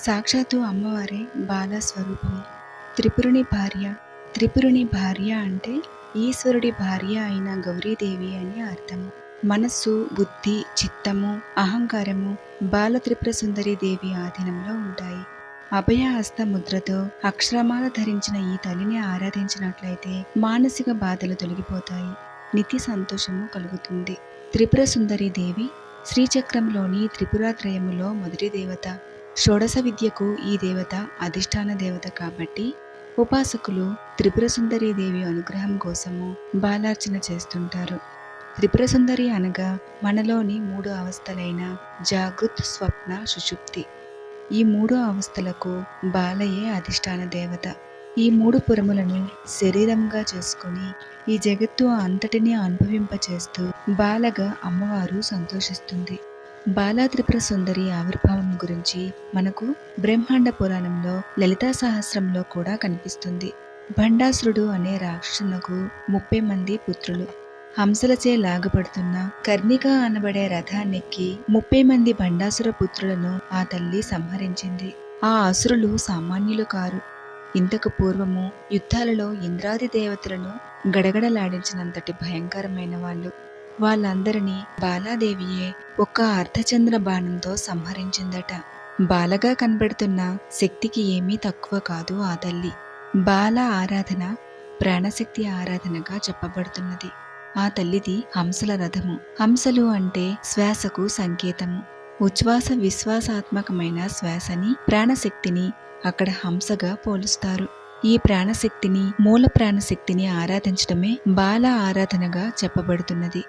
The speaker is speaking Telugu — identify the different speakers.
Speaker 1: సాక్షాత్తు అమ్మవారే బాల స్వరూపము. త్రిపురుని భార్య. త్రిపురుని భార్య అంటే ఈశ్వరుడి భార్య అయిన గౌరీదేవి అని అర్థము. మనస్సు, బుద్ధి, చిత్తము, అహంకారము బాల త్రిపుర సుందరి దేవి ఆధీనంలో ఉంటాయి. అభయహస్త ముద్రతో అక్షరమాల ధరించిన ఈ తల్లిని ఆరాధించినట్లయితే మానసిక బాధలు తొలగిపోతాయి, నిత్య సంతోషము కలుగుతుంది. త్రిపుర సుందరి దేవి శ్రీచక్రంలోని త్రిపురాత్రయములో మొదటి దేవత. షోడశ విద్యకు ఈ దేవత అధిష్టాన దేవత కాబట్టి ఉపాసకులు త్రిపుర సుందరి దేవి అనుగ్రహం కోసము బాలార్చన చేస్తుంటారు. త్రిపుర సుందరి అనగా మనలోని 3 అవస్థలైన జాగృత్, స్వప్న, సుషుప్తి. ఈ 3 అవస్థలకు బాలయే అధిష్టాన దేవత. ఈ 3 పురములను శరీరంగా చేసుకొని ఈ జగత్తు అంతటినీ అనుభవింపచేస్తూ బాలగా అమ్మవారు సంతోషిస్తుంది. బాలా త్రిపుర సుందరి ఆవిర్భావం గురించి మనకు బ్రహ్మాండ పురాణంలో లలితా సహస్రంలో కూడా కనిపిస్తుంది. భండాసురుడు అనే రాక్షసునకు 30 మంది పుత్రులు. హంసలచే లాగబడుతున్న కర్ణిక అనబడే రథాన్నెక్కి 30 మంది భండాసుర పుత్రులను ఆ తల్లి సంహరించింది. ఆ అసురులు సామాన్యులు కారు. ఇంతకు పూర్వము యుద్ధాలలో ఇంద్రాది దేవతలను గడగడలాడించినంతటి భయంకరమైన వాళ్ళు. వాళ్ళందరినీ బాలాదేవియే ఒక్క అర్ధచంద్ర బాణంతో సంహరించిందట. బాలగా కనబడుతున్న శక్తికి ఏమీ తక్కువ కాదు ఆ తల్లి. బాల ఆరాధన ప్రాణశక్తి ఆరాధనగా చెప్పబడుతున్నది. ఆ తల్లిది హంసల రథము. హంసలు అంటే శ్వాసకు సంకేతము. ఉచ్ఛ్వాస విశ్వాసాత్మకమైన శ్వాసని, ప్రాణశక్తిని అక్కడ హంసగా పోలుస్తారు. ఈ ప్రాణశక్తిని, మూల ప్రాణశక్తిని ఆరాధించడమే బాల ఆరాధనగా చెప్పబడుతున్నది.